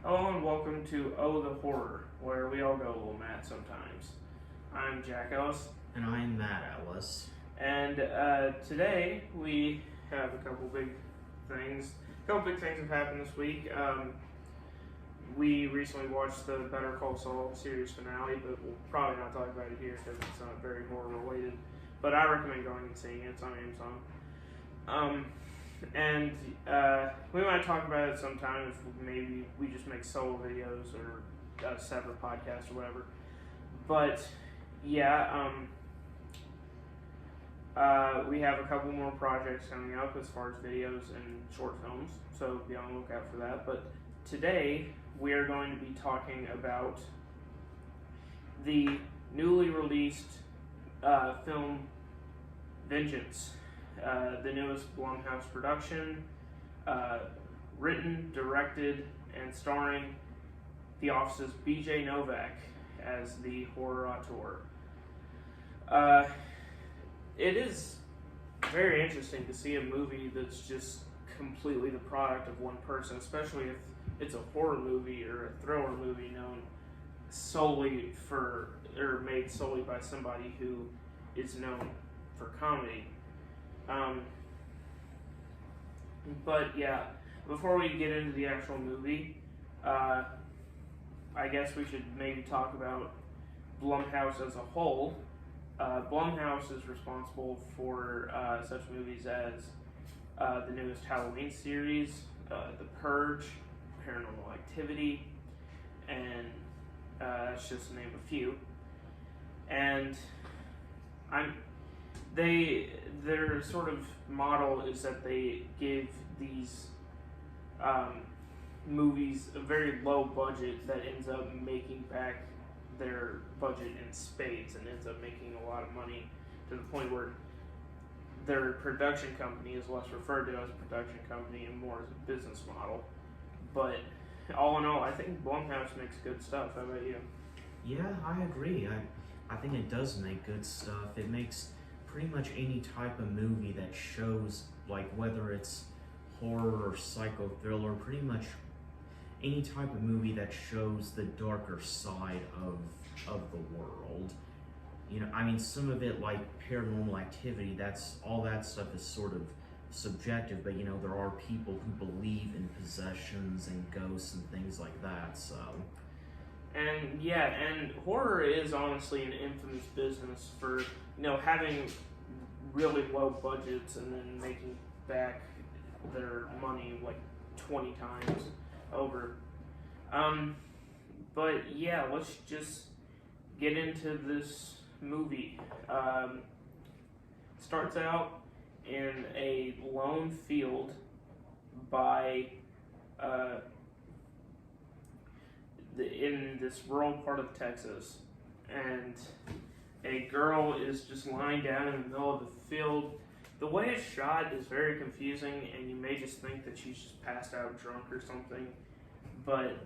Hello and welcome to Oh the Horror, where we all go a little mad sometimes. I'm Jack Ellis, And I'm Matt Ellis. and today we have a couple big things. Have happened this week. We recently watched the Better Call Saul series finale, but we'll probably not talk about it here because it's not very horror related. But I recommend going and seeing it. It's on Amazon. And we might talk about it sometime if maybe we just make solo videos or a separate podcast or whatever. But yeah, we have a couple more projects coming up as far as videos and short films, so be on the lookout for that. But today we are going to be talking about the newly released film Vengeance. The newest Blumhouse production, written, directed, and starring The Office's B.J. Novak as the horror auteur. It is very interesting to see a movie that's just completely the product of one person, especially if it's a horror movie or a thriller movie known solely for, or made solely by somebody who is known for comedy. But yeah, before we get into the actual movie, I guess we should maybe talk about Blumhouse as a whole. Blumhouse is responsible for such movies as the newest Halloween series, The Purge, Paranormal Activity, and that's just to name a few. And their sort of model is that they give these movies a very low budget that ends up making back their budget in spades and ends up making a lot of money, to the point where their production company is less referred to as a production company and more as a business model. But all in all, I think Blumhouse makes good stuff. How about you? Yeah, I agree. I think it does make good stuff. It makes pretty much any type of movie that shows, like, whether it's horror or psycho thriller, pretty much any type of movie that shows the darker side of the world. You know, I mean, some of it, like Paranormal Activity, that's all that stuff is sort of subjective, but you know, there are people who believe in possessions and ghosts and things like that, so. And yeah, and horror is honestly an infamous business for, having really low budgets and then making back their money like 20 times over. But yeah, let's just get into this movie. Starts out in a lone field by in this rural part of Texas, and a girl is just lying down in the middle of the field. The way it's shot is very confusing, and you may just think that she's just passed out drunk or something, but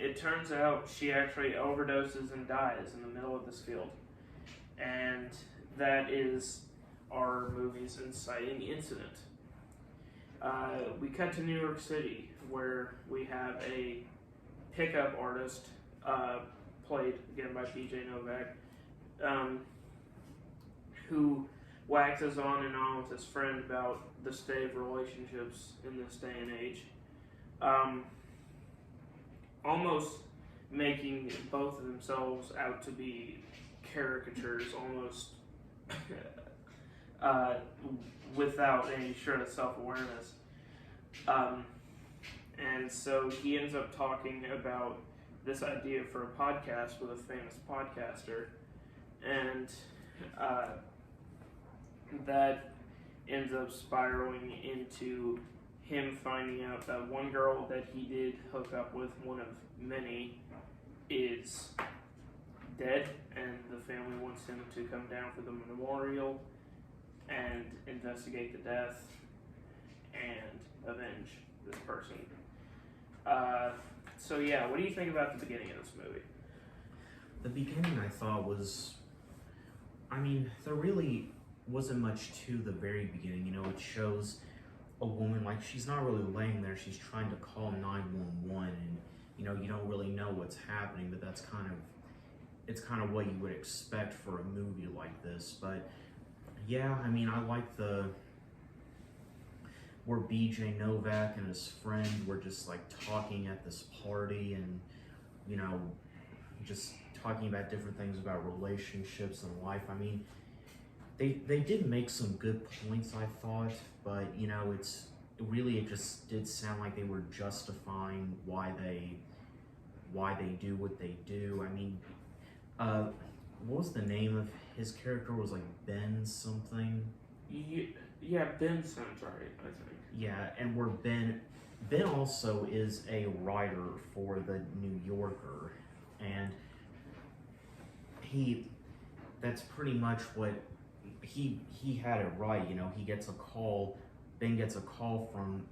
it turns out she actually overdoses and dies in the middle of this field. And that is our movie's inciting incident. We cut to New York City, where we have a pickup artist, played again by B.J. Novak, who waxes on and on with his friend about the state of relationships in this day and age, almost making both of themselves out to be caricatures, almost without any shred of self-awareness. And so he ends up talking about this idea for a podcast with a famous podcaster, and that ends up spiraling into him finding out that one girl that he did hook up with, one of many, is dead, and the family wants him to come down for the memorial and investigate the death and avenge this person. So yeah, what do you think about the beginning of this movie? The beginning, I thought, was, I mean, there really wasn't much to the very beginning. You know, it shows a woman, like, she's not really laying there, she's trying to call 911, and you know, you don't really know what's happening, but it's kind of what you would expect for a movie like this. But yeah, I mean, I like where BJ Novak and his friend were just like talking at this party, and you know, just talking about different things about relationships and life. I mean, they did make some good points, I thought, but you know, it just did sound like they were justifying why they do what they do. I mean, what was the name of his character? Was like Ben something. Yeah, Ben sounds right, I think. Yeah, and where Ben also is a writer for the New Yorker, and that's pretty much what he had it right. You know, he gets a call. Ben gets a call from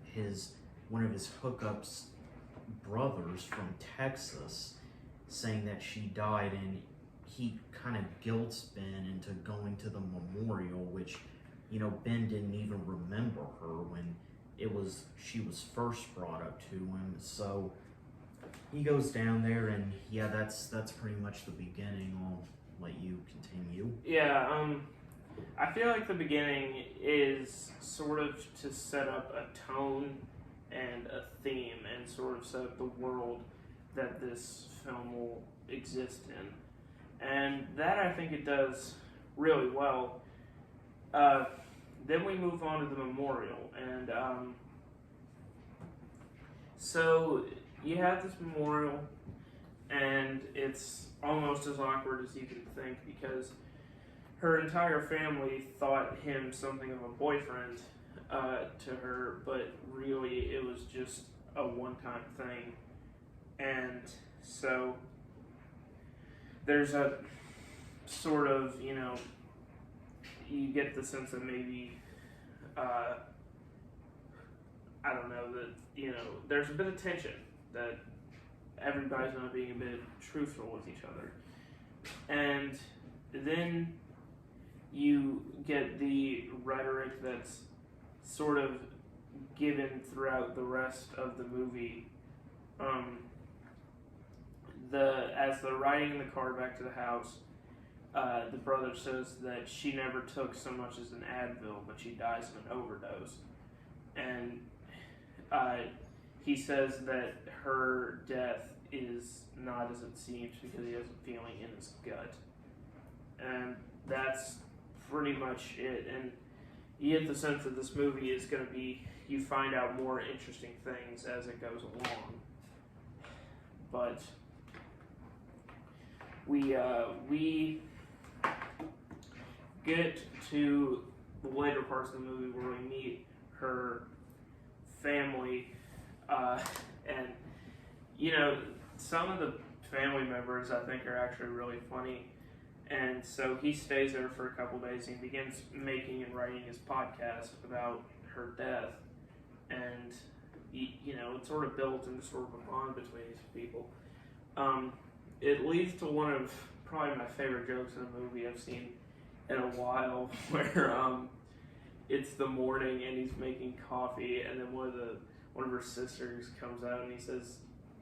one of his hookups brothers from Texas, saying that she died, and he kind of guilts Ben into going to the memorial, which, you know, Ben didn't even remember her when she was first brought up to him. So he goes down there, and yeah, that's pretty much the beginning. I'll let you continue. Yeah, I feel like the beginning is sort of to set up a tone and a theme, and sort of set up the world that this film will exist in. And that, I think it does really well. Then we move on to the memorial, and so you have this memorial, and it's almost as awkward as you can think, because her entire family thought him something of a boyfriend to her, but really it was just a one-time thing. And so there's a sort of, you know, you get the sense that maybe, I don't know, that, you know, there's a bit of tension, that everybody's not being a bit truthful with each other. And then you get the rhetoric that's sort of given throughout the rest of the movie. As they're riding in the car back to the house, the brother says that she never took so much as an Advil, but she dies of an overdose. And he says that her death is not as it seems because he has a feeling in his gut. And that's pretty much it. And you get the sense that this movie is going to be, you find out more interesting things as it goes along. But we get to the later parts of the movie where we meet her family, and you know, some of the family members I think are actually really funny. And so he stays there for a couple days and begins making and writing his podcast about her death. And, you know, it's sort of built into sort of a bond between these people. It leads to one of probably my favorite jokes in a movie I've seen in a while, where it's the morning and he's making coffee, and then one of her sisters comes out and he says,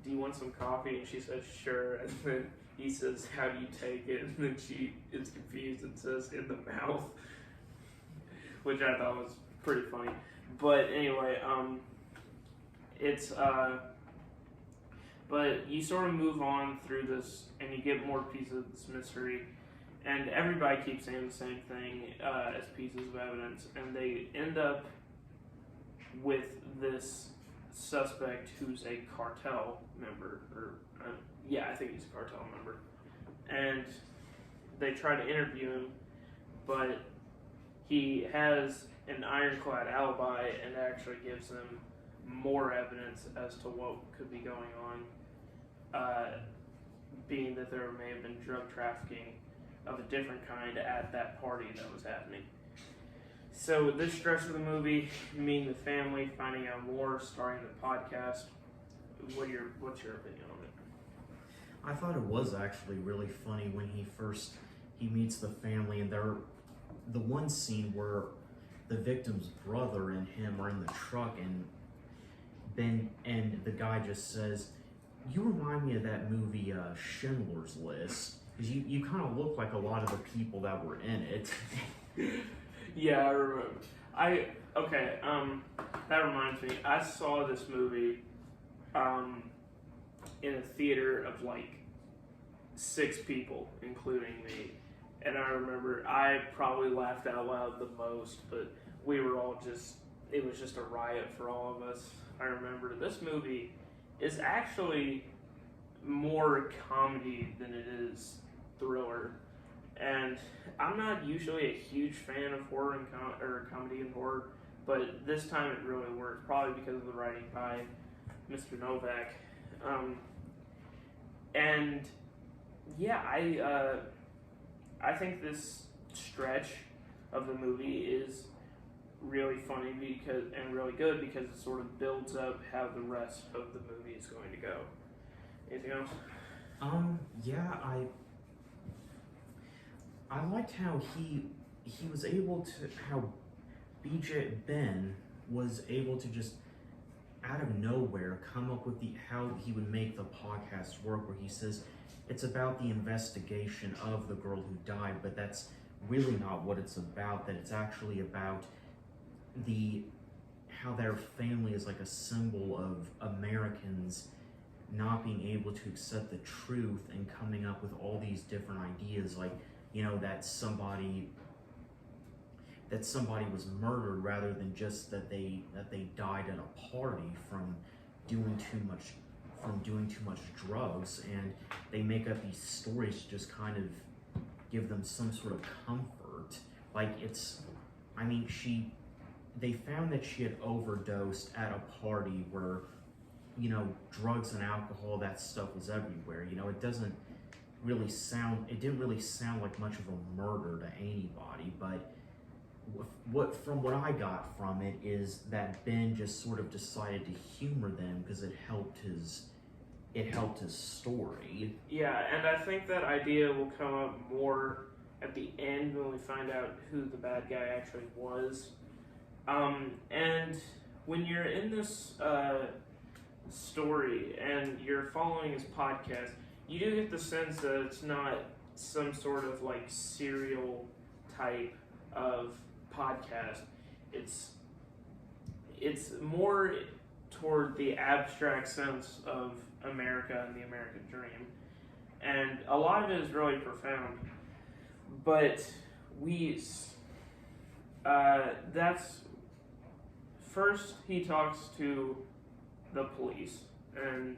"Do you want some coffee?" And she says, "Sure." And then he says, "How do you take it?" And then she is confused and says, "In the mouth," which I thought was pretty funny. But anyway, but you sort of move on through this, and you get more pieces of this mystery, and everybody keeps saying the same thing as pieces of evidence, and they end up with this suspect who's a cartel member, or I think he's a cartel member, and they try to interview him, but he has an ironclad alibi and actually gives them more evidence as to what could be going on, being that there may have been drug trafficking of a different kind at that party that was happening. So this stretch of the movie, meeting the family, finding out more, starting the podcast. What's your opinion on it? I thought it was actually really funny when he meets the family, and the one scene where the victim's brother and him are in the truck, and the guy just says, you remind me of that movie Schindler's List, because you kind of look like a lot of the people that were in it. Yeah, I remember. That reminds me. I saw this movie in a theater of like 6 people, including me. And I remember I probably laughed out loud the most, but we were all it was just a riot for all of us. I remember this movie is actually more comedy than it is thriller. And I'm not usually a huge fan of horror and comedy and horror, but this time it really worked, probably because of the writing by Mr. Novak. And yeah, I think this stretch of the movie is really funny and really good because it sort of builds up how the rest of the movie is going to go. Anything else? Yeah, I liked how he was able to, how Ben was able to just out of nowhere come up with how he would make the podcast work, where he says it's about the investigation of the girl who died, but that's really not what it's about. That it's actually about how their family is like a symbol of Americans not being able to accept the truth and coming up with all these different ideas, like, you know, that somebody was murdered rather than just that they died at a party from doing too much drugs. And they make up these stories to just kind of give them some sort of comfort. Like, they found that she had overdosed at a party where, you know, drugs and alcohol, that stuff was everywhere. You know, it didn't really sound like much of a murder to anybody, but from what I got from it is that Ben just sort of decided to humor them because it helped his story. Yeah, and I think that idea will come up more at the end when we find out who the bad guy actually was. And when you're in this story and you're following his podcast, you do get the sense that it's not some sort of like serial type of podcast. It's more toward the abstract sense of America and the American dream, and a lot of it is really profound. But that's first he talks to the police, and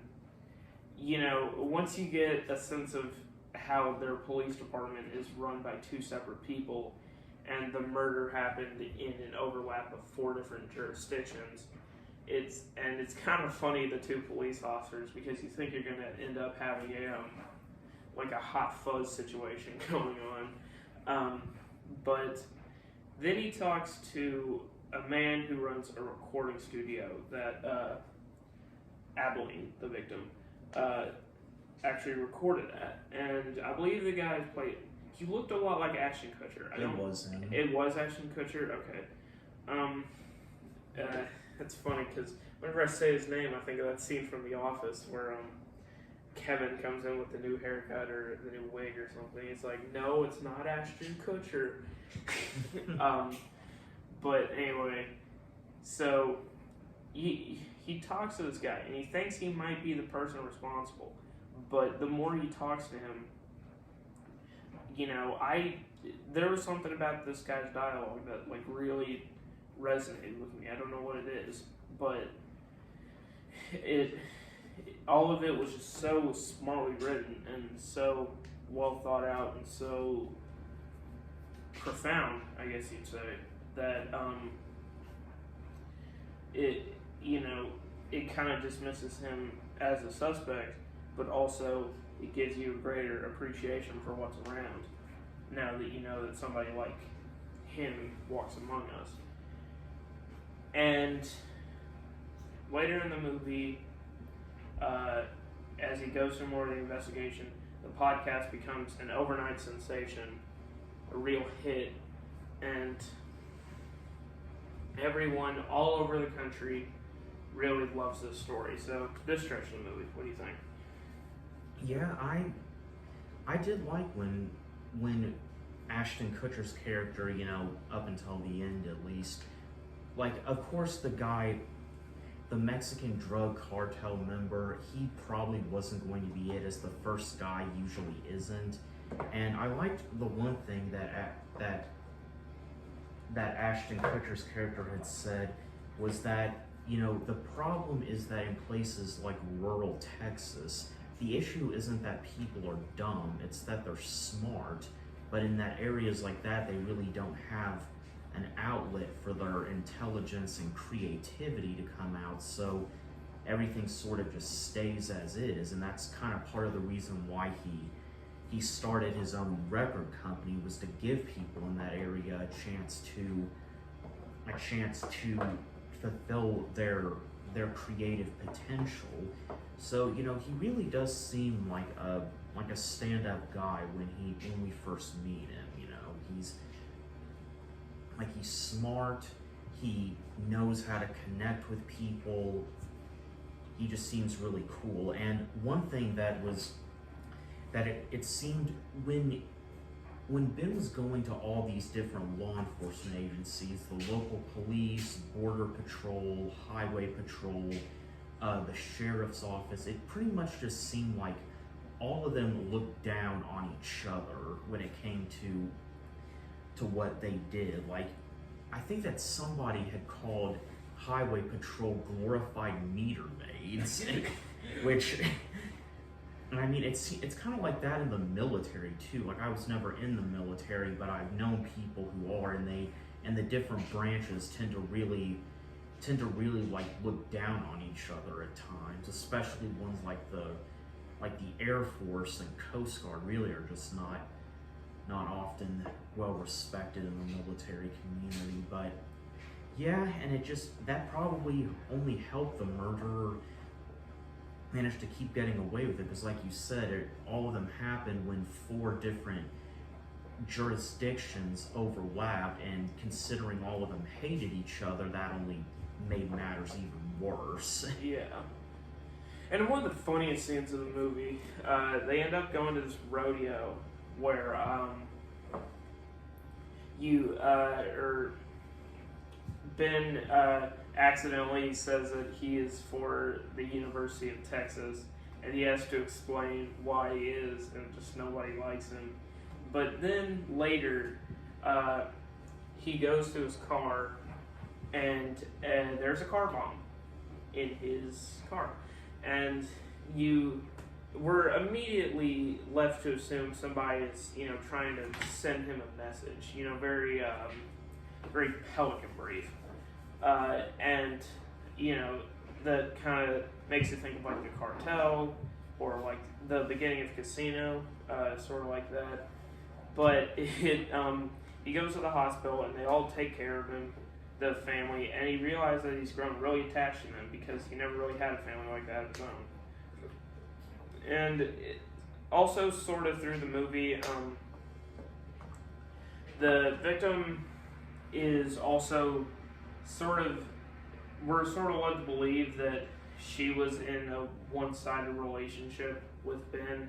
you know, once you get a sense of how their police department is run by 2 separate people, and the murder happened in an overlap of 4 different jurisdictions, it's kind of funny, the 2 police officers, because you think you're going to end up having a hot fuzz situation going on. But then he talks to a man who runs a recording studio that Abilene, the victim, actually recorded at. And I believe the guy he looked a lot like Ashton Kutcher. It was him. It was Ashton Kutcher? Okay. It's funny because whenever I say his name, I think of that scene from The Office where Kevin comes in with the new haircut or the new wig or something. He's like, no, it's not Ashton Kutcher. But anyway, so he talks to this guy and he thinks he might be the person responsible. But the more he talks to him, you know, there was something about this guy's dialogue that like really resonated with me. I don't know what it is, but all of it was just so smartly written and so well thought out and so profound, I guess you'd say, that it kind of dismisses him as a suspect, but also it gives you a greater appreciation for what's around now that you know that somebody like him walks among us. And later in the movie, as he goes through more of the investigation, the podcast becomes an overnight sensation, a real hit, and everyone all over the country really loves this story. So, this stretch of the movie, what do you think? Yeah, I did like when Ashton Kutcher's character, you know, up until the end at least, like, of course the guy, the Mexican drug cartel member, he probably wasn't going to be it, as the first guy usually isn't. And I liked the one thing that Ashton Kutcher's character had said was that, you know, the problem is that in places like rural Texas, the issue isn't that people are dumb, it's that they're smart. But in that areas like that, they really don't have an outlet for their intelligence and creativity to come out, so everything sort of just stays as is. And that's kind of part of the reason why he started his own record company, was to give people in that area a chance to fulfill their creative potential. So, you know, he really does seem like a stand-up guy when we first meet him. You know, he's smart, he knows how to connect with people, he just seems really cool. And one thing that it seemed when Ben was going to all these different law enforcement agencies, the local police, border patrol, highway patrol, the sheriff's office, it pretty much just seemed like all of them looked down on each other when it came to what they did. Like, I think that somebody had called highway patrol glorified meter maids, which, I mean, it's kind of like that in the military too. Like, I was never in the military, but I've known people who are, and the different branches tend to really like look down on each other at times, especially ones like the Air Force and Coast Guard really are just not often well respected in the military community. But yeah, and that probably only helped the murderer manage to keep getting away with it, because like you said, all of them happened when 4 different jurisdictions overlapped, and considering all of them hated each other, that only made matters even worse. Yeah. And one of the funniest scenes of the movie, they end up going to this rodeo where Ben accidentally says that he is for the University of Texas, and he has to explain why he is, and just nobody likes him. But then later, he goes to his car, and there's a car bomb in his car. And you were immediately left to assume somebody is, you know, trying to send him a message, you know, very pelican brief. And, you know, that kind of makes you think of like the cartel, or like the beginning of Casino, sort of like that. But he goes to the hospital, and they all take care of him, the family, and he realized that he's grown really attached to them, because he never really had a family like that of his own. And also, sort of through the movie, the victim is also we're sort of led to believe that she was in a one-sided relationship with Ben,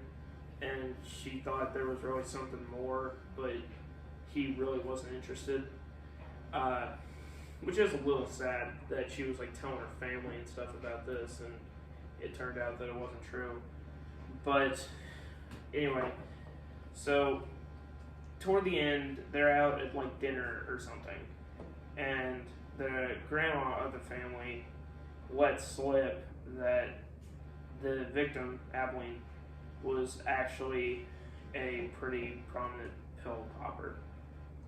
and she thought there was really something more, but he really wasn't interested. Which is a little sad that she was like telling her family and stuff about this, and it turned out that it wasn't true. But anyway, so toward the end, they're out at like dinner or something, and the grandma of the family lets slip that the victim, Abilene, was actually a pretty prominent pill popper.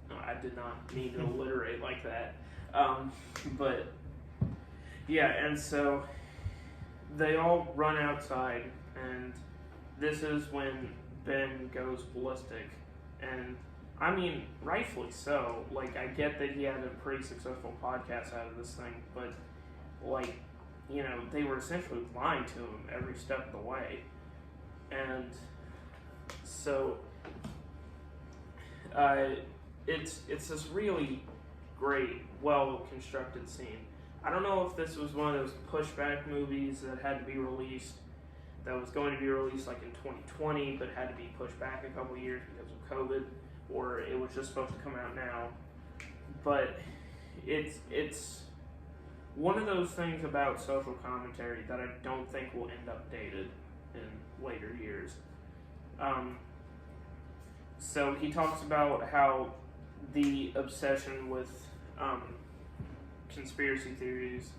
No, I did not mean to alliterate like that. But yeah, and so they all run outside, and this is when Ben goes ballistic. And I mean, rightfully so. Like, I get that he had a pretty successful podcast out of this thing, but like, you know, they were essentially lying to him every step of the way. And so it's this really great, well-constructed scene. I don't know if this was one of those pushback movies that had to be released that was going to be released like in 2020, but had to be pushed back a couple years because of COVID, or it was just supposed to come out now. But it's one of those things about social commentary that I don't think will end up dated in later years. So he talks about how the obsession with conspiracy theories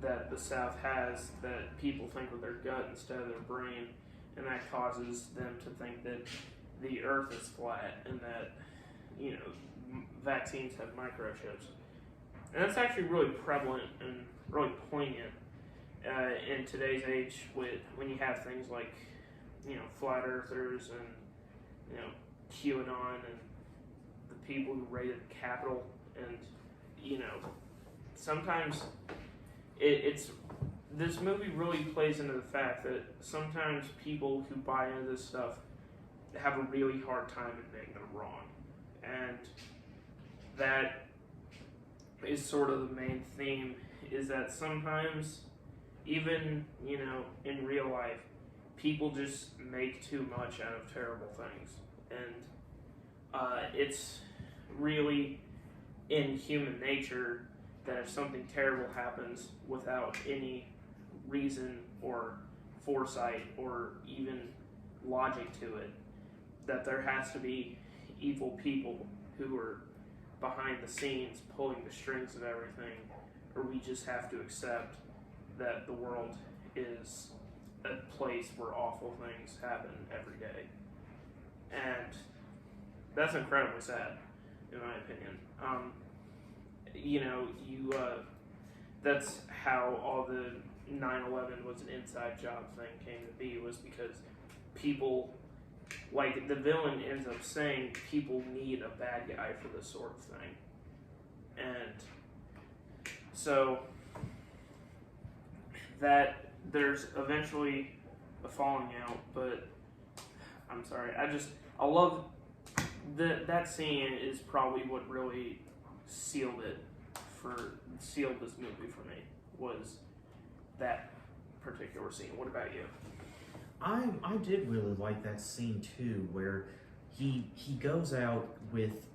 that the South has, that people think with their gut instead of their brain, and that causes them to think that the earth is flat and that, you know, vaccines have microchips. And that's actually really prevalent and really poignant in today's age with when you have things like, you know, flat earthers and, you know, QAnon and the people who raided the Capitol. And, you know, sometimes it's this movie really plays into the fact that sometimes people who buy into this stuff have a really hard time admitting they're wrong. And that is sort of the main theme, is that sometimes, even, you know, in real life, people just make too much out of terrible things. And it's really in human nature that if something terrible happens without any reason or foresight or even logic to it, that there has to be evil people who are behind the scenes pulling the strings of everything, or we just have to accept that the world is a place where awful things happen every day. And that's incredibly sad, in my opinion. You know, that's how all the 9/11 was an inside job thing came to be, was because people, like, the villain ends up saying people need a bad guy for this sort of thing. And so that there's eventually a falling out, but I'm sorry, I love that scene is probably what really sealed this movie for me, was that particular scene. What about you? I did really like that scene too, where he goes out with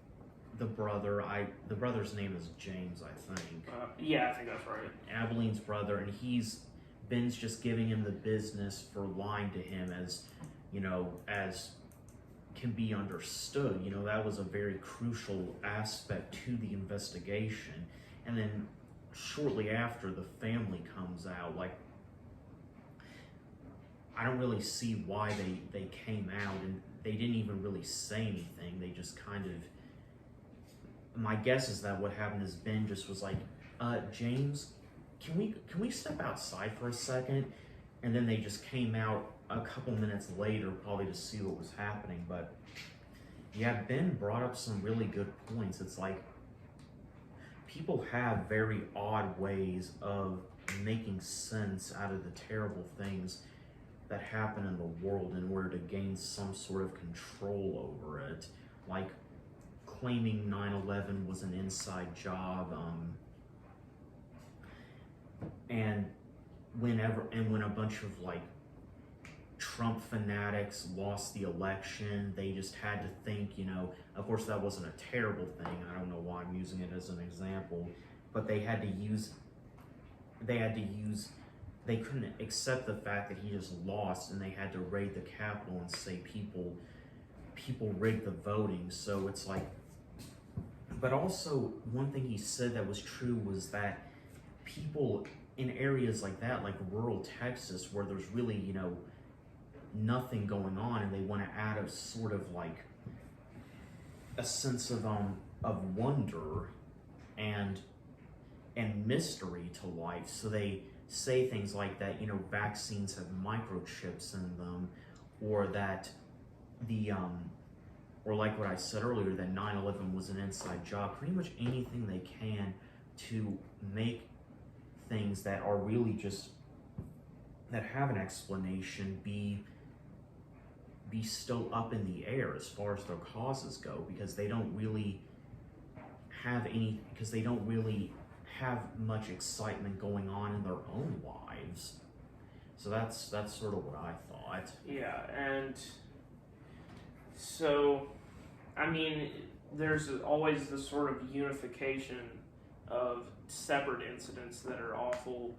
the brother. The brother's name is James, I think. Yeah, I think that's right. Abeline's brother, and Ben's just giving him the business for lying to him, as, you know, as can be understood. You know, that was a very crucial aspect to the investigation. And then shortly after, the family comes out. Like, I don't really see why they came out, and they didn't even really say anything. They just kind of, my guess is that what happened is Ben just was like, James, can we step outside for a second? And then they just came out a couple minutes later, probably to see what was happening. But yeah, Ben brought up some really good points. It's like, people have very odd ways of making sense out of the terrible things that happen in the world in order to gain some sort of control over it. Like claiming 9/11 was an inside job, and when a bunch of like Trump fanatics lost the election, they just had to think, you know, of course that wasn't a terrible thing, I don't know why I'm using it as an example, but they couldn't accept the fact that he just lost, and they had to raid the Capitol and say people rigged the voting. So it's like, but also one thing he said that was true was that people in areas like that, like rural Texas, where there's really, you know, nothing going on, and they want to add a sort of like a sense of wonder and mystery to life. So they say things like that, you know, vaccines have microchips in them, or that or like what I said earlier, that 9/11 was an inside job. Pretty much anything they can to make things that are really just, that have an explanation, be still up in the air as far as their causes go, because they don't really have much excitement going on in their own lives. So that's sort of what I thought. Yeah, and so, I mean, there's always this sort of unification of separate incidents that are awful,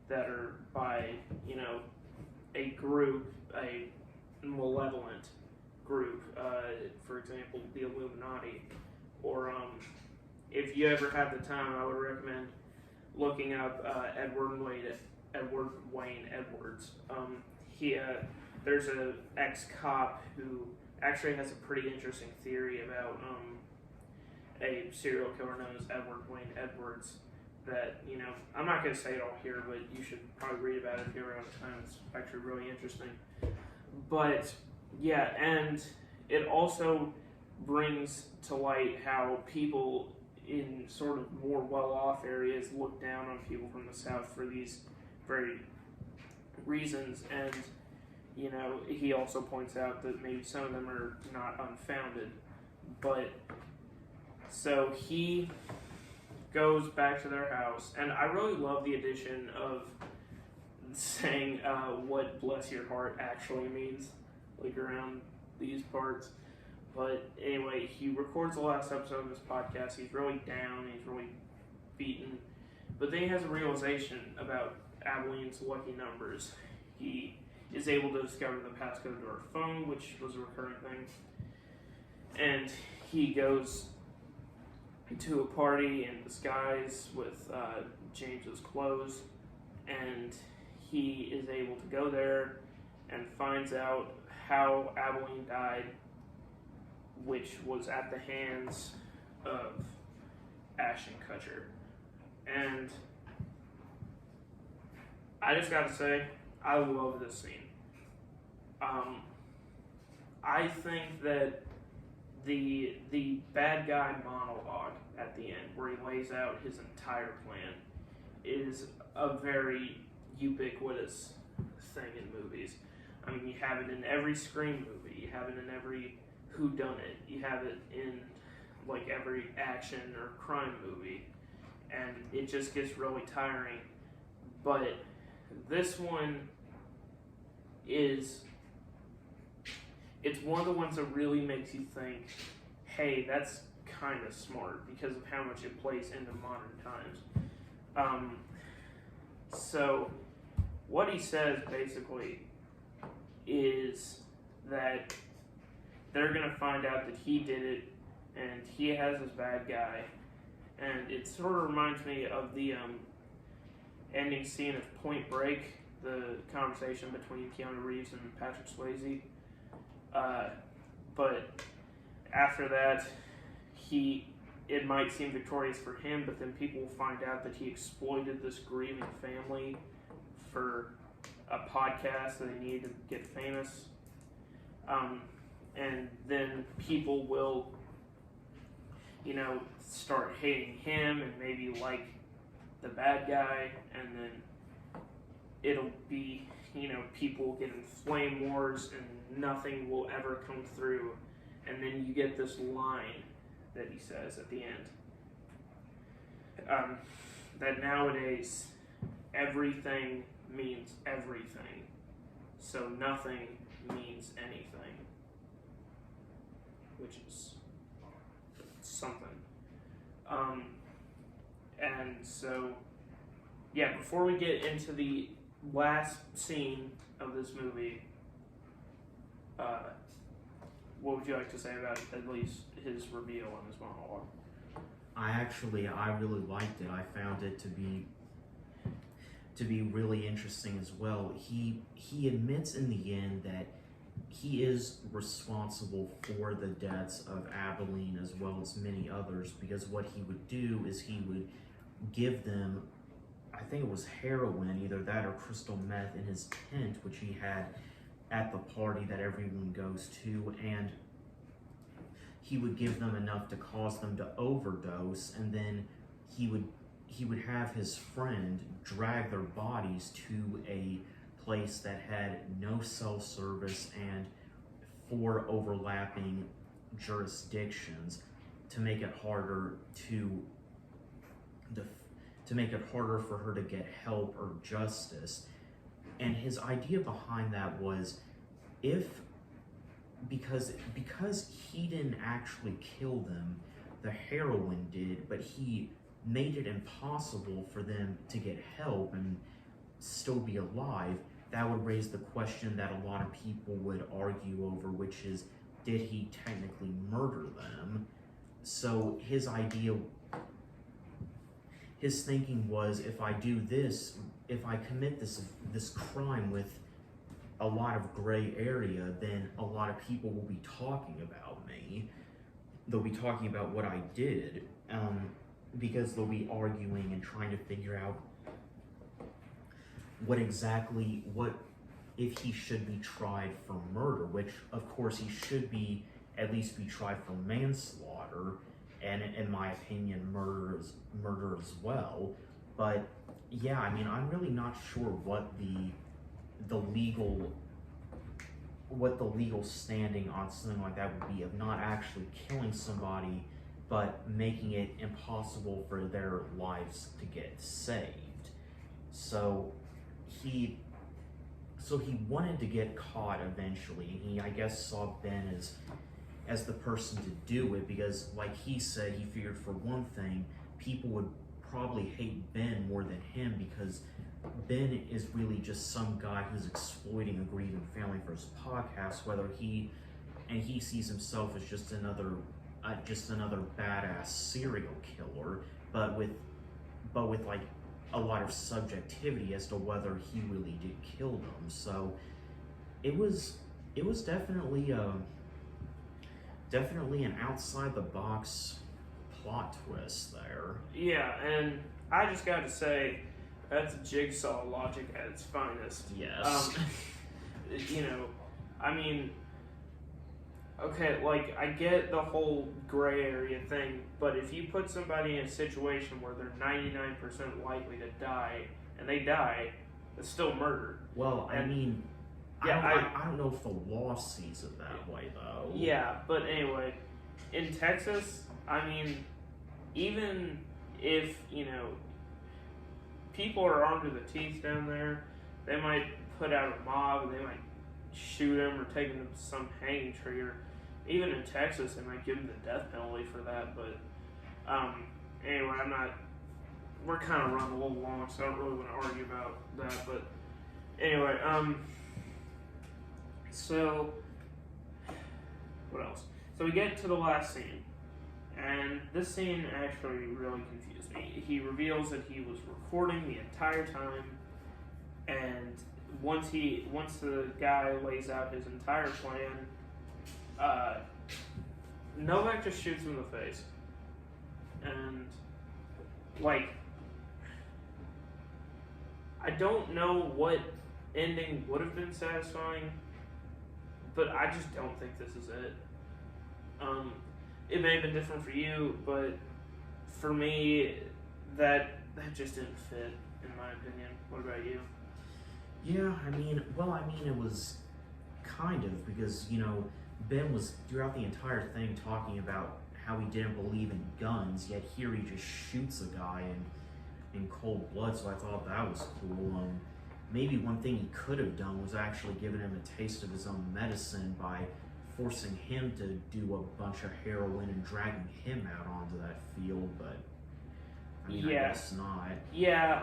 that are by, a group, a malevolent group, for example, the Illuminati, or if you ever have the time, I would recommend looking up Edward Wayne Edwards. There's an ex-cop who actually has a pretty interesting theory about a serial killer known as Edward Wayne Edwards. That, I'm not going to say it all here, but you should probably read about it if you ever have time. It's actually really interesting. But yeah, and it also brings to light how people in sort of more well-off areas look down on people from the South for these very reasons. And, he also points out that maybe some of them are not unfounded. But, so he goes back to their house, and I really love the addition of saying what "bless your heart" actually means, like around these parts. But anyway, he records the last episode of his podcast. He's really down, he's really beaten, but then he has a realization about Abilene's lucky numbers. He is able to discover the passcode to her phone, which was a recurring thing, and he goes to a party in disguise with James's clothes, and he is able to go there and finds out how Abilene died, which was at the hands of Ashton Kutcher. And I just gotta say, I love this scene. I think that the bad guy monologue at the end, where he lays out his entire plan, is a very ubiquitous thing in movies. I mean, you have it in every Scream movie, you have it in every whodunit, you have it in like every action or crime movie, and it just gets really tiring. But this one it's one of the ones that really makes you think, hey, that's kind of smart, because of how much it plays into modern times. So what he says basically is that they're going to find out that he did it, and he has this bad guy, and it sort of reminds me of the ending scene of Point Break, the conversation between Keanu Reeves and Patrick Swayze. But after that, it might seem victorious for him, but then people will find out that he exploited this grieving family for a podcast that they needed to get famous. And then people will, start hating him and maybe like the bad guy, and then it'll be, people get in flame wars and nothing will ever come through. And then you get this line that he says at the end, that nowadays everything means everything, so nothing means anything, which is something. And so, yeah, before we get into the last scene of this movie, what would you like to say about at least his reveal and his monologue? I really liked it. I found it to be really interesting as well. He admits in the end that he is responsible for the deaths of Abilene as well as many others, because what he would do is he would give them, I think it was heroin, either that or crystal meth, in his tent, which he had at the party that everyone goes to, and he would give them enough to cause them to overdose, and then he would have his friend drag their bodies to a place that had no cell service and 4 overlapping jurisdictions to make it harder for her to get help or justice. And his idea behind that was, because he didn't actually kill them, the heroin did, but he made it impossible for them to get help and still be alive. That would raise the question that a lot of people would argue over, which is, did he technically murder them? So his thinking was, if I do this, if I commit this crime with a lot of gray area, then a lot of people will be talking about me. They'll be talking about what I did, because they'll be arguing and trying to figure out what if he should be tried for murder, which of course he should at least be tried for manslaughter, and in my opinion murder as well. But yeah, I mean, I'm really not sure what the legal standing on something like that would be, of not actually killing somebody but making it impossible for their lives to get saved. So he wanted to get caught eventually, and he, I guess, saw Ben as the person to do it, because like he said, he figured, for one thing, people would probably hate Ben more than him, because Ben is really just some guy who's exploiting a grieving family for his podcast, he sees himself as just another badass serial killer, but with like a lot of subjectivity as to whether he really did kill them. So it was definitely an outside the box plot twist there. Yeah, and I just got to say, that's jigsaw logic at its finest. Yes. I mean, okay, like, I get the whole gray area thing, but if you put somebody in a situation where they're 99% likely to die, and they die, it's still murder. Well, and, I mean, yeah, I don't know if the law sees it that way, though. Yeah, but anyway, in Texas, I mean, even if, people are armed to the teeth down there, they might put out a mob, and they might shoot them or take them to some hanging tree, or even in Texas, they might give them the death penalty for that. But anyway, we're kind of running a little long, so I don't really want to argue about that. But anyway, so what else? So we get to the last scene, and this scene actually really confused me. He reveals that he was recording the entire time, and once the guy lays out his entire plan, Novak just shoots him in the face. And, like, I don't know what ending would have been satisfying, but I just don't think this is it. It may have been different for you, but for me, that just didn't fit, in my opinion. What about you? Yeah, it was kind of, because, Ben was throughout the entire thing talking about how he didn't believe in guns, yet here he just shoots a guy in cold blood, so I thought that was cool. Maybe one thing he could have done was actually given him a taste of his own medicine by forcing him to do a bunch of heroin and dragging him out onto that field, but I guess not. Yeah,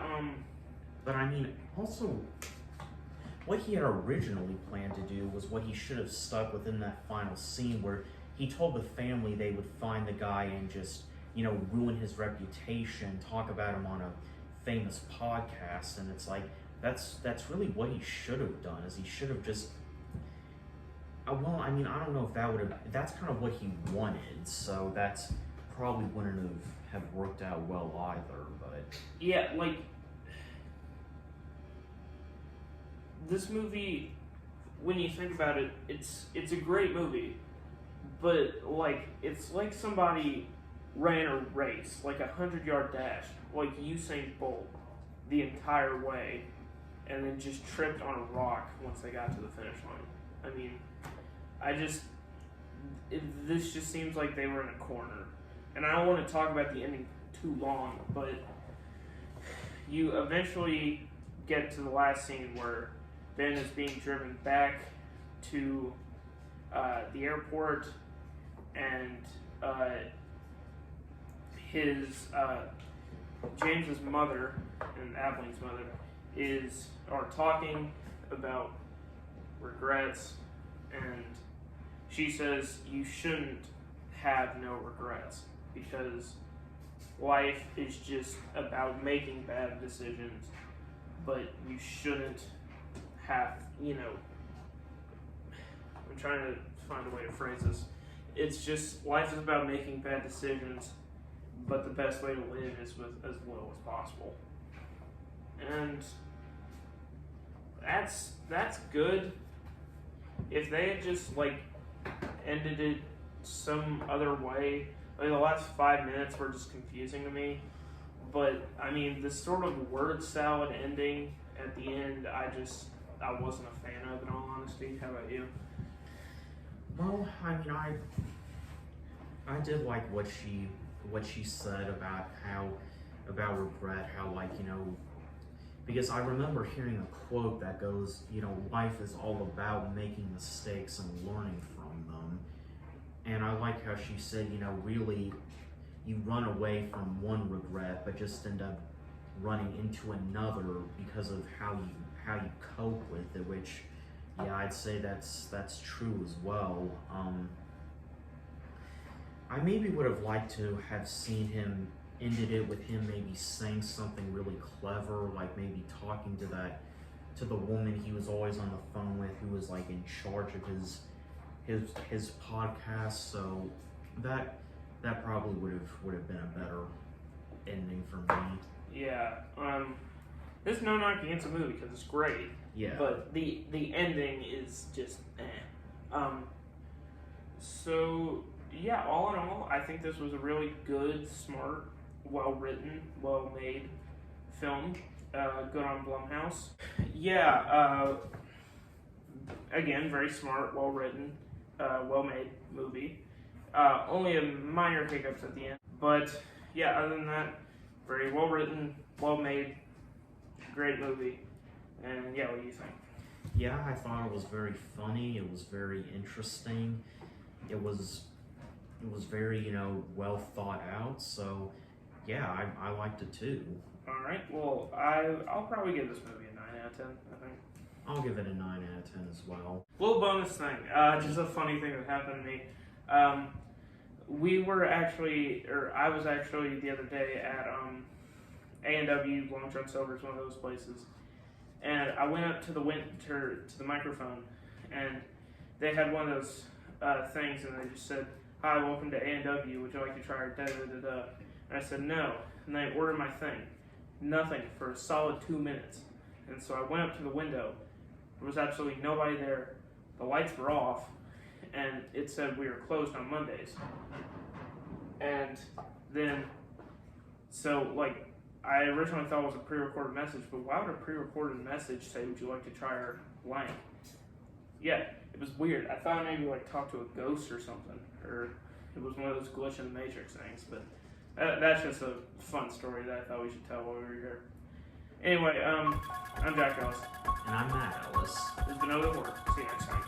But also, what he had originally planned to do was what he should have stuck within that final scene, where he told the family they would find the guy and just, ruin his reputation, talk about him on a famous podcast, and it's like, that's really what he should have done, is he should have just, I don't know if that's kind of what he wanted, so that's probably wouldn't have worked out well either, but... Yeah, like, this movie, when you think about it, it's a great movie, but, like, it's like somebody ran a race, like a 100-yard dash, like Usain Bolt, the entire way, and then just tripped on a rock once they got to the finish line. I mean, this just seems like they were in a corner. And I don't want to talk about the ending too long, but you eventually get to the last scene where Ben is being driven back to the airport, and his James's mother and Aveline's mother are talking about regrets, and she says you shouldn't have no regrets because life is just about making bad decisions, but you shouldn't have, I'm trying to find a way to phrase this. It's just, life is about making bad decisions, but the best way to live is with as little as possible. And that's good. If they had just, ended it some other way, the last 5 minutes were just confusing to me. But, this sort of word salad ending at the end, I wasn't a fan of, in all honesty. How about you? Well, I did like what she said about regret, how because I remember hearing a quote that goes, life is all about making mistakes and learning from them. And I like how she said, really, you run away from one regret, but just end up running into another because of how you cope with it, which, yeah, I'd say that's true as well. I maybe would have liked to have seen him ended it with him maybe saying something really clever, like maybe talking to the woman he was always on the phone with, who was in charge of his podcast. So that probably would have been a better ending for me. Yeah. This is no knock against the movie because it's great. Yeah. But the ending is just So yeah, all in all, I think this was a really good, smart, well-written, well-made film. Good on Blumhouse. Yeah, again, very smart, well-written, well-made movie. Only a minor hiccups at the end. But yeah, other than that, very well-written, well-made, great movie. And yeah, what do you think? Yeah, I thought it was very funny. It was very interesting. It was very, well thought out. So, yeah, I liked it too. All right. Well, I'll probably give this movie a 9 out of 10, I think. I'll give it a 9 out of 10 as well. Little bonus thing. Just a funny thing that happened to me. I was actually the other day at A&W, Long John Silver's, one of those places. And I went up to the microphone, and they had one of those things, and they just said, "Hi, welcome to A&W. Would you like to try our da-da-da-da?" And I said, "No." And they ordered my thing. Nothing for a solid 2 minutes. And so I went up to the window. There was absolutely nobody there. The lights were off, and it said we were closed on Mondays. And then, I originally thought it was a pre-recorded message, but why would a pre-recorded message say, "Would you like to try our blank?" Yeah, it was weird. I thought maybe talk to a ghost or something, or it was one of those glitch in the Matrix things. But that's just a fun story that I thought we should tell while we were here. Anyway, I'm Jack Ellis. And I'm Matt Ellis. This has been Another Horror. See you next time.